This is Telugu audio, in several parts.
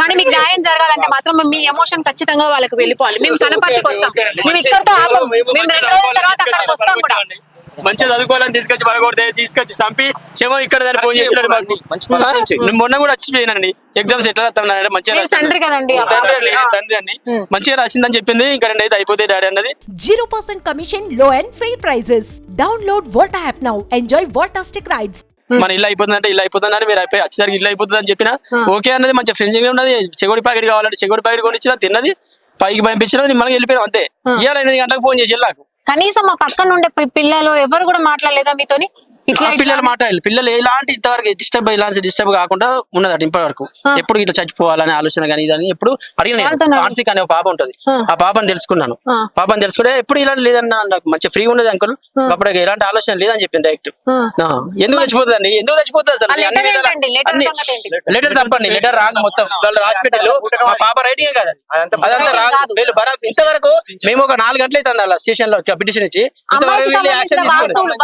కానీ మీకు న్యాయం జరగాలంటే మాత్రం మీ ఎమోషన్ ఖచ్చితంగా వాళ్ళకి వెళ్ళిపోవాలి. మేము కనపర్తికి వస్తాం, మేము ఇక్కడితో ఆపం, మేము 2 రోజుల తర్వాత అక్కడికి వస్తాం కూడా. మంచిగా చదువుకోవాలని తీసుకొచ్చి పడకూడదు, తీసుకొచ్చి చంపి చెమో ఇక్కడ దాన్ని ఫోన్ చేసినాడు మాకు. మొన్న కూడా వచ్చిపోయినండి ఎగ్జామ్స్ ఎట్లా రాస్తాను మంచిగా తండ్రి కదండి, తండ్రి అండి మంచిగా రాసిందని చెప్పింది. ఇంకా 2 అయితే అయిపోతాయి డాడీ అన్నది. 0% commission, low and fair prices. Download Volta app now. Enjoy Voltastic rides. మన ఇల్లు అయిపోతుందంటే ఇల్లు అయిపోతుందని మీరు అయిపోయి వచ్చేసరికి ఇల్లు అయిపోతుంది అని చెప్పిన ఓకే అన్నది. మంచిగా ఫ్రెండ్స్ ఉన్నది. చెగోడి ప్యాకెట్ కావాలంటే చెగోడి ప్యాకెట్ కొనిచ్చిన తిన్నది, పైకి పంపించిన మనం వెళ్ళిపోయాం అంతే. ఇవాళ 8 గంటలకు ఫోన్ చేసి నాకు కనీసం మా పక్కన ఉండే పిల్లలు ఎవరు కూడా మాట్లాడలేదా మీతోని? పిల్లలు మాట్లాడాలి. పిల్లలు ఎలాంటి ఇంతవరకు డిస్టర్బ్ కాకుండా ఉన్నదట ఇప్పటి వరకు. ఎప్పుడు ఇట్లా చచ్చిపోవాలనే ఆలోచన కానీ ఇదని ఎప్పుడు అడిగిన. మానసిక అనే పాప ఉంటది, ఆ పాపని తెలుసుకున్నాను. పాపని తెలుసుకుంటే ఎప్పుడు ఇలా లేదన్నా నాకు మంచి ఫ్రీ ఉండదు అంకుల్, అప్పుడు ఎలాంటి ఆలోచన లేదని చెప్పింది డైరెక్ట్. ఎందుకు చచ్చిపోతుందండి, ఎందుకు చచ్చిపోతుంది అసలు? లెటర్ తప్పండి, లెటర్ రాంగ్ మొత్తం. వాళ్ళు రాసి పెట్టారు, మా పాప రైటింగ్ కాదు అదంతా రాంగ్. వీళ్ళు బరాబర్ ఇంతవరకు మేము ఒక 4 గంటలు అవుతుంది అలా స్టేషన్ లో పిటిషన్ ఇచ్చి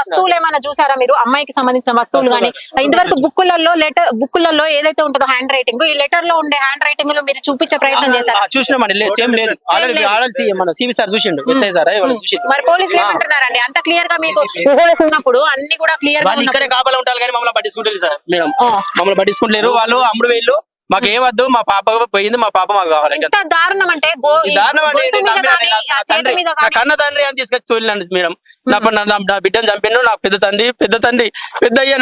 వస్తువులు ఏమైనా చూసారా మీరు? అమ్మాయికి సంబంధించిన వస్తువులు కానీ ఇంతవరకు బుక్కులలో ఏదైతే ఉంటుందో హ్యాండ్ రైటింగ్, ఈ లెటర్ లో ఉండే హ్యాండ్ రైటింగ్ లో మీరు చూపించే ప్రయత్నం చేశారు? చూసినామండి, సేమ్ లేదు. మన సివి సార్ చూసిండు, ఎస్ఐ సార్ చూసిండు. మరి పోలీసులు ఏమంటున్నారండి? అంత క్లియర్ గా మీకు ఉన్నప్పుడు అన్ని కూడా క్లియర్ గా ఇక్కడే కాపలా ఉంటారు కానీ మమ్మల్ని పట్టించుకుంటారు సార్. మేడం మమ్మల్ని పట్టించుకుంటలేరు. వాళ్ళు అమ్ముడు వేళ్ళు మాకు ఏమద్దు, మా పాప పోయింది, మా పాప మాకు కావాలి. దారుణం అంటే కన్న తండ్రి అని తీసుకొచ్చి తోలినండి మేడం. నా బిడ్డను చంపిండు. నా పెద్ద అయ్యా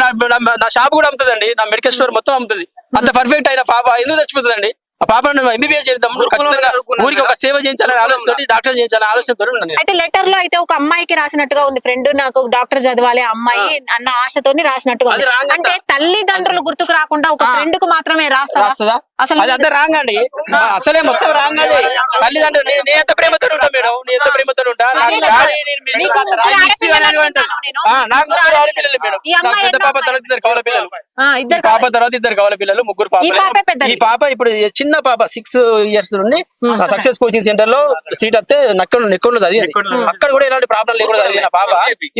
నా షాప్ కూడా అమ్ముతుందండి, నా మెడికల్ స్టోర్ మొత్తం అమ్ముతుంది. అంత పర్ఫెక్ట్ అయిన పాప ఎందుకు చచ్చిపోతుందండి? ఆ పాపను ఎంబీబీఎస్ చేద్దాం, ఖచ్చితంగా ఊరికి ఒక సేవ చేయించాలని ఆలోచనతో, డాక్టర్ చేయించాలని ఆలోచనతో. అయితే లెటర్ లో అయితే ఒక అమ్మాయికి రాసినట్టుగా ఉంది, ఫ్రెండ్ నాకు డాక్టర్ చదవాలి అమ్మాయి అన్న ఆశతో రాసినట్టుగా ఉంది. అంటే తల్లిదండ్రులు గుర్తుకు రాకుండా ఒక ఫ్రెండ్ కు మాత్రమే రాస్తుందా? అసలు అది అంతా రాంగ్ అండి, అసలే మొత్తం రాంగ్. అది తల్లిదండ్రులు నేను ఎంత ప్రేమతో ఉంటా మేడం, నేను ఎంత ప్రేమతో ఉంటా. నాకు ఆడపిల్లలు మేడం, పెద్ద పాప తర్వాత 2 కవల పిల్లలు, పాప తర్వాత 2 కవల పిల్లలు, 3 పాపలు. ఈ పాప ఇప్పుడు చిన్న పాప 6 ఇయర్స్ నుండి సక్సెస్ కోచింగ్ సెంటర్ లో సీట్ వస్తే నెక్కల్లో చదివింది. అక్కడ కూడా ఎలాంటి ప్రాబ్లం లేకుండా చదివిన పాప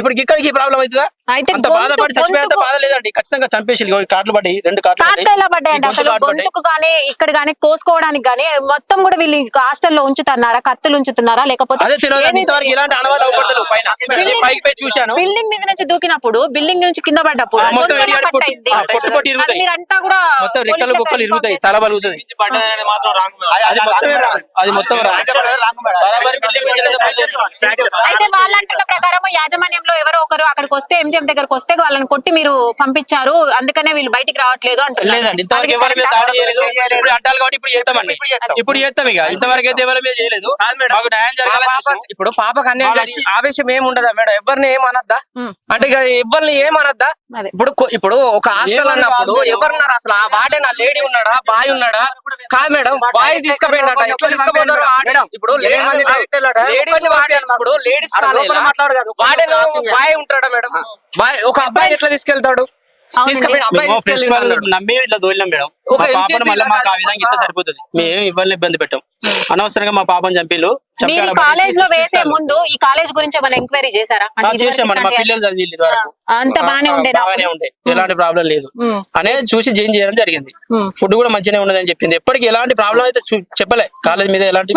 ఇప్పుడు ఇక్కడికి ఈ ప్రాబ్లం అవుతుందా? అంత బాధపడి చచ్చిపోయేంత బాధ లేదండి. ఖచ్చితంగా చంపేసి కార్డులు పడ్డాయి, 2 కార్డులు పడ్డాయండి. అసలు గొంతుకు గానీ ఇక్కడ గానీ కోసుకోవడానికి గానీ మొత్తం కూడా వీళ్ళు హాస్టల్లో ఉంచుతున్నారా, కత్తులు ఉంచుతున్నారా లేకపోతే అదే తెలియదు. ఇంతవరకు ఇలాంటి అనుభవాలు అవపడలేదు. పైకి పోయి చూశాను, బిల్డింగ్ మీద నుంచి దూకినప్పుడు, బిల్డింగ్ నుంచి కింద పడ్డప్పుడు మీరంతా కూడా మొత్తం రెక్కలు బొక్కలు ఇరుగుతాయి, తల బలుగుతుంది. అది మొత్తం అయితే వాళ్ళంటున్న ప్రకారం యాజమాన్యంలో ఎవరో ఒకరు అక్కడికి వస్తే ఎంజిఎం దగ్గరకు వస్తే వాళ్ళని కొట్టి మీరు పంపించారు, అందుకనే వీళ్ళు బయటికి రావట్లేదు అంటున్నారు. లేదండి, ఇంతవరకు ఎవరి మీద దాడి చేయలేదు. ఇప్పుడు అంటారు కాబట్టి ఇప్పుడు చేస్తామండి, ఇప్పుడు చేస్తాం. ఇక ఇంతవరకు అయితే ఎవరి మీద చేయలేదు. మాకు న్యాయం జరగాలి. ఇప్పుడు పాపకు అన్యాయం ఆవేశం ఏముండదా మేడం? ఎవరిని ఏమనద్దా? అంటే ఇక ఎవరిని ఏమనద్దా? ఇప్పుడు ఒక హాస్టల్ అన్నప్పుడు ఎవరున్నారు అసలు? ఆ వాడే నా లేడీ ఉన్నాడా, బాయ్ ఉన్నాడా? కాదు మేడం, బాయ్ తీసుకుపోయిందట. ఎట్లా తీసుకుపోతారు? ఇప్పుడు లేడీస్ బాయ్ ఉంటాడా మేడం? బాయ్ ఒక అబ్బాయి ఎట్లా తీసుకెళ్తాడు? నమ్మి ఇట్లా దోలినాం మేడం. మా పాపను మళ్ళీ మాకు ఆ విధంగా ఇస్తే సరిపోతుంది. మేము ఇవ్వాలని ఇబ్బంది పెట్టాం. అనవసరంగా మా పాపను చంపిల్లు. కాలేజ్ లో వేసే ముందు ఈ కాలేజ్ గురించి ఏమైనా ఎంక్వైరీ చేశారా? చేసామండి, మా పిల్లలు చదివి అంత బాగానే ఉండే, ఎలాంటి ప్రాబ్లం లేదు అనేది చూసి జాయిన్ చేయడం జరిగింది. ఫుడ్ కూడా మంచిగానే ఉన్నదని చెప్పింది. ఎప్పటికి ఎలాంటి ప్రాబ్లం అయితే చెప్పలే. కాలేజ్ మీద ఎలాంటి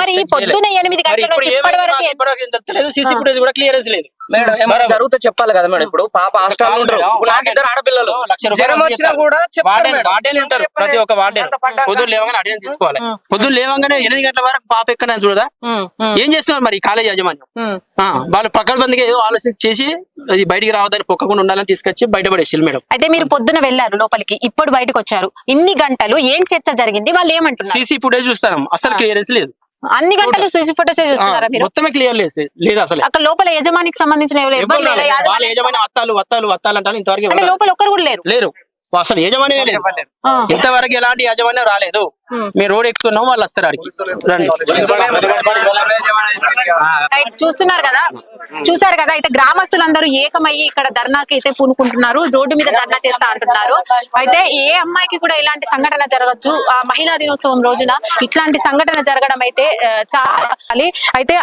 సీసీ ఫుటేజ్ కూడా క్లియరెన్స్ లేదు మేడం. జరుగుతూ చెప్పాలి కదా మేడం. ఇప్పుడు పాప హాస్టల్ ఉంటారు, నాకు 2 ఆడపిల్లలు, జ్వరం వచ్చినా కూడా వార్డెన్ ఉంటారు. ప్రతి ఒక్క వార్డెన్ పొద్దున్న లేవగానే అటెండెన్స్ తీసుకోవాలి. పొద్దున్న లేవగానే 8 గంటల వరకు పాప ఎక్కడ చూడదా? ఏం చేస్తున్నారు మరి కాలేజ్ యాజమాన్యం? వాళ్ళు పక్కబందిగా ఏదో ఆలోచన చేసి అది బయటికి రావద్దని పొక్కకుండా ఉండాలని తీసుకొచ్చి బయటపడేసి మేడం. అయితే మీరు పొద్దున వెళ్ళారు లోపలికి, ఇప్పుడు బయటకు వచ్చారు, ఇన్ని గంటలు ఏం చర్చ జరిగింది? వాళ్ళు ఏమంటున్నారు? సీసీ ఫుటేజ్ చూస్తాం, అసలు క్లియరెన్స్ లేదు. అన్ని గంటలు సీసీ ఫుటేజ్ చూస్తున్నారా మీరు? మొత్తమే క్లియర్ లేదు అసలు. అక్కడ లోపల యజమానికి సంబంధించిన యజమాని వత్తాలు అంటారు. ఇంతవరకు లోపల ఒక్కరు కూడా లేరు. అసలు యజమాని లేదు, ఇంతవరకు ఎలాంటి యాజమాన్యం రాలేదు. మేము రోడ్ ఎక్కుతున్నాం, వాళ్ళు వస్తారు అడిగి రండి. చూసారు కదా. అయితే గ్రామస్తులందరూ ఏకమయ్యి ఇక్కడ ధర్నాకి అయితే పూనుకుంటున్నారు, రోడ్డు మీద ధర్నా చేస్తా అంటున్నారు. అయితే ఏ అమ్మాయికి కూడా ఇలాంటి సంఘటన జరగచ్చు, ఆ మహిళా దినోత్సవం రోజున ఇట్లాంటి సంఘటన జరగడం అయితే చాలా. అయితే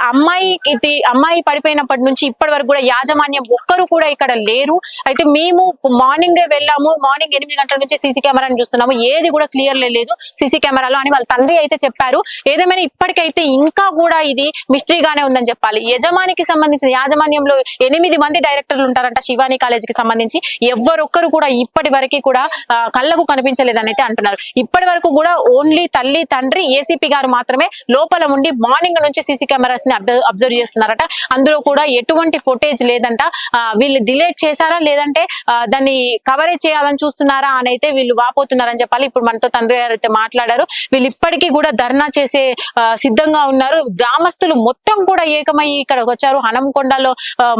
అమ్మాయి పడిపోయినప్పటి నుంచి ఇప్పటి వరకు కూడా యాజమాన్యం ఒక్కరు కూడా ఇక్కడ లేరు. అయితే మేము మార్నింగే వెళ్ళాము, మార్నింగ్ 8 గంటల నుంచి సీసీ కెమెరాని చూస్తున్నాము, ఏది కూడా క్లియర్ లేదు. సీసీ కెమెరాలో అని వాళ్ళ తండ్రి అయితే చెప్పారు. ఏదేమైనా ఇప్పటికైతే ఇంకా కూడా ఇది మిస్టరీగానే ఉందని చెప్పాలి. యజమానికి సంబంధించిన యాజమాన్యంలో 8 మంది డైరెక్టర్లు ఉంటారంట శివాని కాలేజీకి సంబంధించి. ఎవ్వరొక్కరు కూడా ఇప్పటి వరకు కూడా కళ్ళకు కనిపించలేదని అయితే అంటున్నారు. ఇప్పటి వరకు కూడా ఓన్లీ తల్లి తండ్రి ఏసీపీ గారు మాత్రమే లోపల ఉండి మార్నింగ్ నుంచి సీసీ కెమెరాస్ ని అబ్జర్వ్ చేస్తున్నారట. అందులో కూడా ఎటువంటి ఫుటేజ్ లేదంట. వీళ్ళు డిలీట్ చేశారా లేదంటే దాన్ని కవరేజ్ చేయాలని చూస్తున్నారా అని అయితే వీళ్ళు వాపోతున్నారని చెప్పాలి. ఇప్పుడు మనతో తండ్రి గారు అయితే మాట్లాడారు. వీళ్ళు ఇప్పటికీ కూడా ధర్నా చేసే సిద్ధంగా ఉన్నారు. గ్రామస్తులు మొత్తం కూడా ఏకమయ్యి ఇక్కడికి వచ్చారు. హనంకొండలో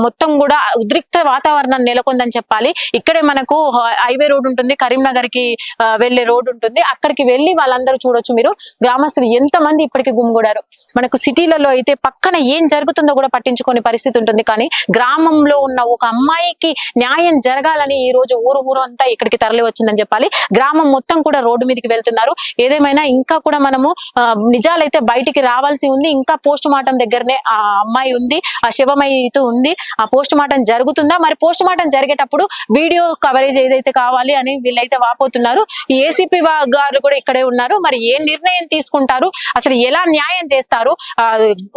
మొత్తం కూడా ఉద్రిక్త వాతావరణం నెలకొందని చెప్పాలి. ఇక్కడే మనకు హైవే రోడ్ ఉంటుంది, కరీంనగర్ కి వెళ్లే రోడ్ ఉంటుంది. అక్కడికి వెళ్లి వాళ్ళందరూ చూడొచ్చు మీరు. గ్రామస్తులు ఎంత మంది ఇప్పటికి గుమిగూడారు. మనకు సిటీలలో అయితే పక్కన ఏం జరుగుతుందో కూడా పట్టించుకునే పరిస్థితి ఉంటుంది. కానీ గ్రామంలో ఉన్న ఒక అమ్మాయికి న్యాయం జరగాలని ఈ రోజు ఊరు అంతా ఇక్కడికి తరలి వచ్చిందని చెప్పాలి. గ్రామం మొత్తం కూడా రోడ్డు మీదకి వెళ్తున్నారు. ఏదేమైనా ఇంకా కూడా మనము నిజాలైతే బయటికి రావాల్సి ఉంది. ఇంకా పోస్ట్ మార్టం దగ్గరనే ఆ అమ్మాయి ఉంది, ఆ శివమయ్యతో ఉంది. ఆ పోస్ట్ మార్టం జరుగుతుందా, మరి పోస్ట్ మార్టం జరిగేటప్పుడు వీడియో కవరేజ్ ఏదైతే కావాలి అని వీళ్ళైతే వాపోతున్నారు. ఈ ఏసీపీ గారు కూడా ఇక్కడే ఉన్నారు. మరి ఏ నిర్ణయం తీసుకుంటారు, అసలు ఎలా న్యాయం చేస్తారు,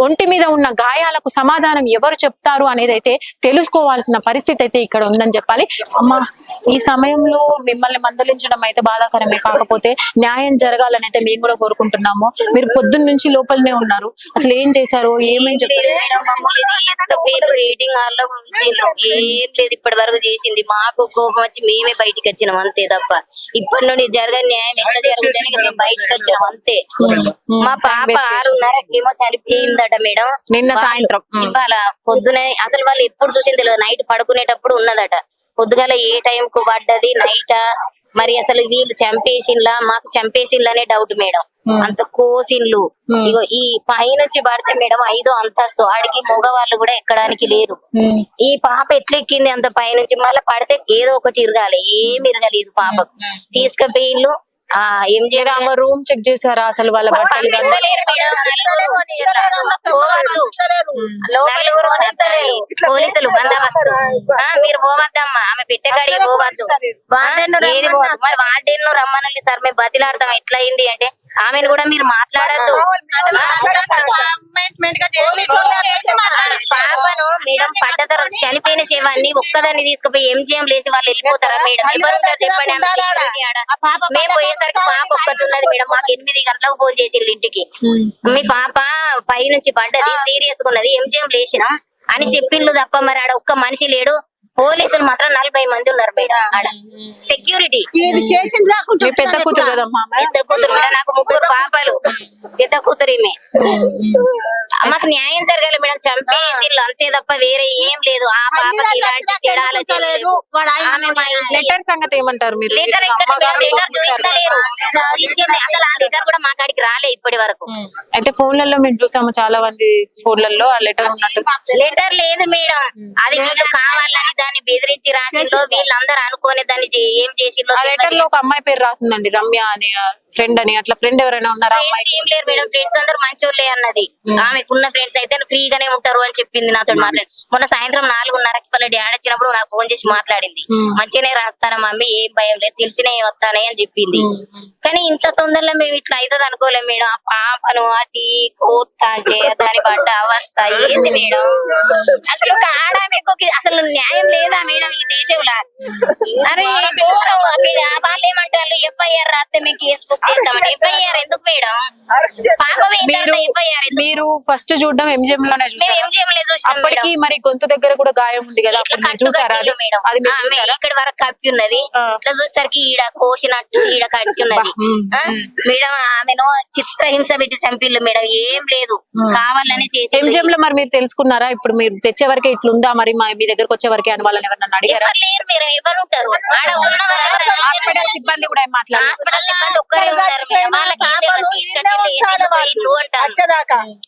ఒంటి మీద ఉన్న గాయాలకు సమాధానం ఎవరు చెప్తారు అనేది అయితే తెలుసుకోవాల్సిన పరిస్థితి అయితే ఇక్కడ ఉందని చెప్పాలి. అమ్మా, ఈ సమయంలో మిమ్మల్ని మందలించడం అయితే బాధాకరమే. కాకపోతే న్యాయం జరగాలని అయితే మేము కూడా కోరుకుంటున్నాము. మీరు పొద్దున్న నుంచి లోపలనే ఉన్నారు. అసలు ఏం చేశారు, ఏమేం చెప్పారు? వెయిటింగ్ హాల్ లో ఏం లేదు ఇప్పటి వరకు చేసింది. మాకు కోపం వచ్చి మేమే బయటకు వచ్చినాం అంతే తప్ప ఇప్పటి నుండి జరగని న్యాయం ఎట్లా జరుగుతుంది మేము బయటకు వచ్చినాం అంతే. మా పాప 6:30కేమో చనిపోయిందట మేడం నిన్న సాయంత్రం. ఇవాళ పొద్దునే అసలు వాళ్ళు ఎప్పుడు చూసింది తెలియదు. నైట్ పడుకునేటప్పుడు ఉన్నదట. పొద్దుగాల ఏ టైం కు పడ్డది నైటా మరి అసలు వీళ్ళు చంపేసిన్లా మాకు చంపేసిన్లనే డౌట్ మేడం. అంత కోసిన్లు ఇగో ఈ పైనుంచి పడితే మేడం 5వ అంతస్తు ఆడికి మగవాళ్ళు కూడా ఎక్కడానికి లేదు. ఈ పాప ఎట్లా ఎక్కింది అంత పైనుంచి, మళ్ళీ పడితే ఏదో ఒకటి ఇరగాలి, ఏమి ఇరగలేదు పాపకు. తీసుకుపోయి ఇల్లు రూమ్ చెక్ చేశారా అసలు వాళ్ళ బట్టలు? పోలీసులు బందోబస్తు మీరు పోవద్దమ్మా, ఆమె పెట్టగాడికి పోవద్దు, ఏది పోవద్దు. మరి వార్డెన్ రమ్మనండి సార్, మేము బతిలాడతాం. ఎట్లా అయింది అంటే ఆమెను కూడా మీరు మాట్లాడద్దు. పాపను మేడం పడ్డ తర్వాత చనిపోయిన శవాన్ని ఒక్కదాన్ని తీసుకుపోయి ఎంజిఎం లేసి వాళ్ళు వెళ్ళిపోతారా మేడం? ఎవరుంటారు చెప్పండి? మేము పోయేసరికి పాప ఒక్కతున్నది మేడం. మాకు 8 గంటలకు ఫోన్ చేసింది ఇంటికి, మీ పాప పై నుంచి పడ్డది, సీరియస్ గా ఉన్నది, ఎంజిఎం లేచిన అని చెప్పిండ్లు తప్ప మరి ఆడ ఒక్క మనిషి లేడు. పోలీసులు మాత్రం 40 మంది ఉన్నారు మేడం ఆడ. సెక్యూరిటీ పెద్ద కూతురు కదమ్మా? పెద్ద కూతురు మేడం, నాకు 3 పాపలు, పెద్ద కూతురేమే. మాకు న్యాయం జరగాలి మేడం. చంపేసిళ్ళు అంతే తప్ప వేరే ఏం లేదు. ఆ పాపకి ఇలాంటి చెడు ఆలోచనలేదు. లెటర్ సంగతి ఏమంటారు మీరు? లెటర్ ఎక్కడ లెటర్ చూస్తలేరు. ఇచ్చింది అసలు ఆ లెటర్ కూడా మా కాడికి రాలే ఇప్పటి వరకు. అయితే ఫోన్లలో మేము చూసాము చాలా మంది ఫోన్లలో ఆ లెటర్ ఉన్నట్టు. లెటర్ లేదు మేడం, అది వీళ్ళు కావాలని దాన్ని బెదిరించి రాసిందో, వీళ్ళందరూ అనుకోని దాన్ని ఏం చేసిందో. ఆ లెటర్ లో ఒక అమ్మాయి పేరు రాసిందండి, రమ్య అని, ఫ్రెండ్ అని. అట్లా ఫ్రెండ్ ఎవరైనా ఉన్నారా? ఏం లేరు మేడం, ఫ్రెండ్స్ అందరు మంచోళ్ళే అన్నది. ఆమెకున్న ఫ్రెండ్స్ అయితే ఫ్రీగానే ఉంటారు అని చెప్పింది నాతో మాట్లాడి. మొన్న సాయంత్రం 4:30కి వాళ్ళ డాడీ వచ్చినప్పుడు నాకు ఫోన్ చేసి మాట్లాడింది. మంచిగానే రాస్తానా మమ్మీ, ఏం భయం లేదు, తెలిసినే వస్తానే అని చెప్పింది. కానీ ఇంత తొందరలో మేము ఇట్లా అవుతుంది అనుకోలేము మేడం. ఆ పాపను అది కోత్తా అంటే దాని పడ్డ అవస్థ ఏంది మేడం? అసలు ఒక ఆడామెకు అసలు న్యాయం లేదా మేడం ఈ దేశంలో? అరే వాళ్ళు ఏమంటారు, ఎఫ్ఐఆర్ రాస్తే మేము కేసు బుక్ చేస్తామంటే ఎఫ్ఐఆర్ ఎందుకు మేడం? మీరు ఫస్ట్ చూడడం ఎంజిఎం లోనే చూసారు. అప్పటికి మరి గొంతు దగ్గర కూడా గాయం ఉంది కదా, చూసారా? ఇక్కడ వరకు కప్పి ఉన్నది. ఇట్లా చూసేసరికి ఈడ కోసినట్టు ఈడ కట్టి ఉన్నది మేడం. ఆమెను చిత్రహింస పెట్టి చంపిల్లు మేడం. ఏం లేదు, కావాలని చేసి. ఎంజిఎం లో మరి మీరు తెలుసుకున్నారా? ఇప్పుడు మీరు తెచ్చే వరకే ఇట్లుందా, మరి మీ దగ్గరకు వచ్చే వరకే అని వాళ్ళని ఎవరన్నా అడిగారా? లేరు మీరు, ఎవరు ఉంటారు ఆడ ఉన్న హాస్పిటల్ సిబ్బంది కూడా ఏం మాట్లాడారు? హాస్పిటల్ సిబ్బంది ఒక్కరే ఉన్నారు మేడం. వాళ్ళకి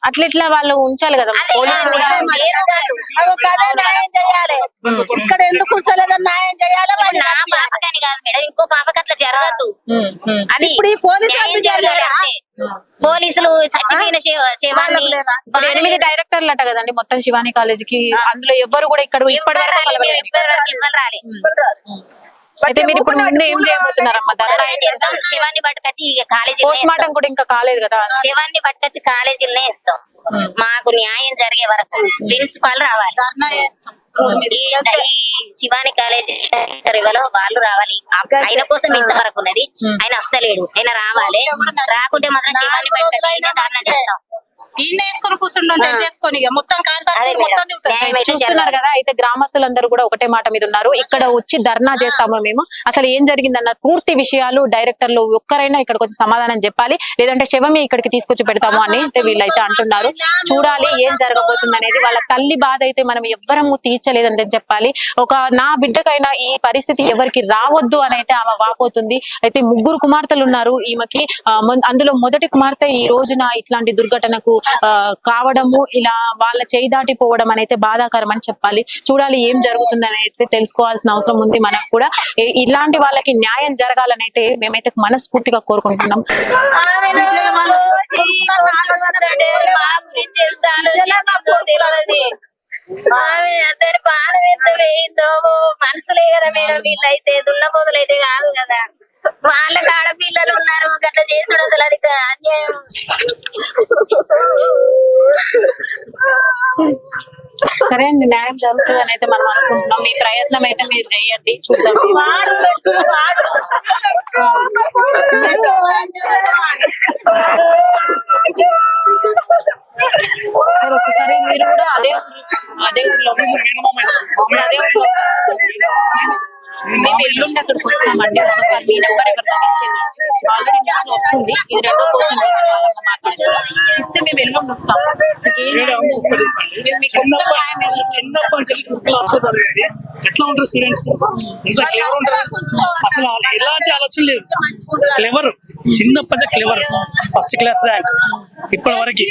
అట్లా ఇట్లా వాళ్ళు ఉంచాలి కదా. ఇక్కడ ఎందుకు ఉంచలేదని న్యాయం చేయాలి. నా పాపకని కాదు మేడం, ఇంకో పాపకి అట్లా జరగదు. అది పోలీసులు చచ్చిపోయిన శవాన్ని 8 డైరెక్టర్లు అట కదండి మొత్తం శివాని కాలేజీకి. అందులో ఎవ్వరు కూడా ఇక్కడ ఇప్పటి వరకు రాలే. అయితే మీరు ఇప్పుడు ముందు ఏం చేయబోతున్నారమ్మా ధర్నా ఏం చేద్దాం, శివాన్ని పట్టుకొచ్చి ఇక కాలేజీ పోస్ట్ మార్టం కూడా ఇంకా కాలేదు కదా శివాన్ని పట్టుకొచ్చి కాలేజీలనే ఇస్తాం. మాకు న్యాయం జరిగే వరకు ప్రిన్సిపాల్ రావాలి. ఈ శివాని కాలేజీ ఇవ్వలో వాళ్ళు రావాలి. ఆయన కోసం ఇంతవరకు ఉన్నది, ఆయన వస్తలేడు, ఆయన రావాలి. రాకుంటే మాత్రం శివాన్ని పట్టుకొచ్చి ధర్నా చేస్తాం. వేసుకొని కూర్చుంటే వేసుకొని ఇక మొత్తం అదే మేడం, న్యాయం అయితే చూస్తున్నారు కదా. అయితే గ్రామస్తులందరూ కూడా ఒకటే మాట మీద ఉన్నారు, ఇక్కడ వచ్చి ధర్నా చేస్తాము మేము, అసలు ఏం జరిగిందన్న పూర్తి విషయాలు డైరెక్టర్లు ఒక్కరైనా ఇక్కడికి వచ్చి సమాధానం చెప్పాలి, లేదంటే శవమే ఇక్కడికి తీసుకొచ్చి పెడతాము అని అయితే వీళ్ళైతే అంటున్నారు. చూడాలి ఏం జరగబోతుంది అనేది. వాళ్ళ తల్లి బాధ అయితే మనం ఎవ్వరము తీర్చలేదని చెప్పాలి. నా బిడ్డకైనా ఈ పరిస్థితి ఎవరికి రావద్దు అని అయితే ఆమె వాపోతుంది. అయితే 3 కుమార్తెలు ఉన్నారు ఈమెకి. అందులో మొదటి కుమార్తె ఈ రోజున ఇట్లాంటి దుర్ఘటనకు కావడము, ఇలా వాళ్ళ చేయి దాటిపోవడం అనేది బాధాకరం అని చెప్పాలి. చూడాలి ఏం జరుగుతుందని అయితే తెలుసుకోవాల్సిన అవసరం ఉంది మనకు కూడా. ఇలాంటి వాళ్ళకి న్యాయం జరగాలని అయితే మేమైతే మనస్ఫూర్తిగా కోరుకుంటున్నాం. అతని పానం ఎంత వేయిందో మనసులే కదా మేడం. వీళ్ళైతే దున్నపోతులైతే కాదు కదా, వాళ్ళకి ఆడపిల్లలు ఉన్నారు. గట్లా చేసుడు అసలు అది అన్యాయం. సరే అండి, న్యాయం జరుగుతుంది అని అయితే మనం అనుకుంటున్నాం. మీ ప్రయత్నం అయితే మీరు చేయండి, చూద్దాం. సరే, ఒకసారి మీరు కూడా అదే ఊర్లో మేము ఎల్లుండి అక్కడికి వస్తామండి. ఒకసారి మీ నెంబర్ ఎవరికైనా ఇచ్చేయండి. ఆల్రెడీ న్యూస్ లో వస్తుంది, ఇది 2వ పర్సన్ ఇస్తే మేము ఎల్లుండి వస్తాం. ఎట్లా ఉంటారు స్టూడెంట్స్? ఇంత క్లెవర్ ఉంటారు, అసలు ఎలాంటి ఆలోచన లేదు. క్లెవర్, చిన్నప్పటి క్లెవర్, ఫస్ట్ క్లాస్ ర్యాంక్ ఇప్పటి వరకు.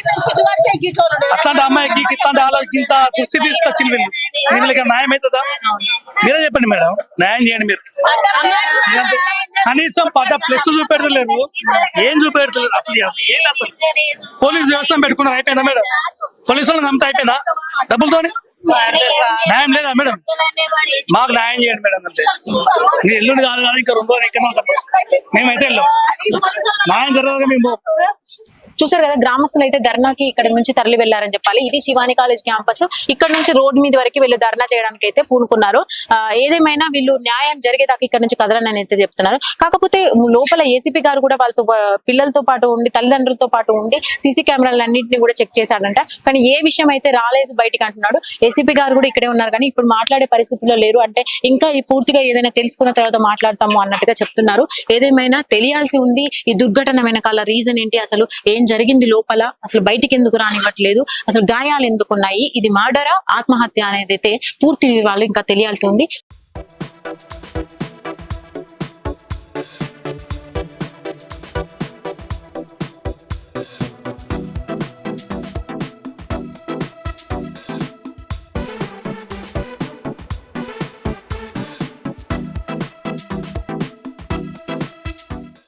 అట్లాంటి అమ్మాయికి ఇట్లాంటి ఆలోచన ఇంత దృష్టి తీసుకొచ్చింది వీళ్ళు. వీళ్ళకి న్యాయం అవుతుందా? మీరే చెప్పండి మేడం, న్యాయం చేయండి మీరు. కనీసం ప్లస్ చూపెడతలేరు, ఏం చూపెడతలేరు అసలు. ఏంటి అసలు పోలీస్ వ్యవస్థ పెట్టుకున్నారు, అయిపోయిందా మేడం? పోలీసు వాళ్ళని నమ్మితే అయిపోయిందా డబ్బులతోని? న్యాయం లేదా మేడం? మాకు న్యాయం చేయండి మేడం అంతే. మీరు ఎల్లుండి కాదు కాదు ఇంకా 2 రోజులు ఎక్కడ ఉంటాం మేమైతే వెళ్ళాం. న్యాయం జరగాలి. మేము చూసారు కదా, గ్రామస్తులు అయితే ధర్నాకి ఇక్కడ నుంచి తరలి వెళ్లారని చెప్పాలి. ఇది శివాని కాలేజ్ క్యాంపస్. ఇక్కడ నుంచి రోడ్ మీద వరకు వీళ్ళు ధర్నా చేయడానికి అయితే పూనుకున్నారు. ఏదేమైనా వీళ్ళు న్యాయం జరిగేదాకా ఇక్కడ నుంచి కదలని అయితే చెప్తున్నారు. కాకపోతే లోపల ఏసీపీ గారు కూడా వాళ్ళతో పిల్లలతో పాటు ఉండి, తల్లిదండ్రులతో పాటు ఉండి సీసీ కెమెరాలన్నింటినీ కూడా చెక్ చేశాడంట. కానీ ఏ విషయం అయితే రాలేదు బయటికి అంటున్నాడు. ఏసీపీ గారు కూడా ఇక్కడే ఉన్నారు, కానీ ఇప్పుడు మాట్లాడే పరిస్థితిలో లేరు. అంటే ఇంకా ఈ పూర్తిగా ఏదైనా తెలుసుకున్న తర్వాత మాట్లాడతాము అన్నట్టుగా చెప్తున్నారు. ఏదేమైనా తెలియాల్సి ఉంది ఈ దుర్ఘటన వెనకాల రీజన్ ఏంటి, అసలు ఏం జరిగింది లోపల, అసలు బయటికి ఎందుకు రానివ్వట్లేదు, అసలు గాయాలు ఎందుకున్నాయి, ఇది మర్డరా ఆత్మహత్య అనేది అయితే పూర్తి వివరాలు ఇంకా తెలియాల్సి ఉంది.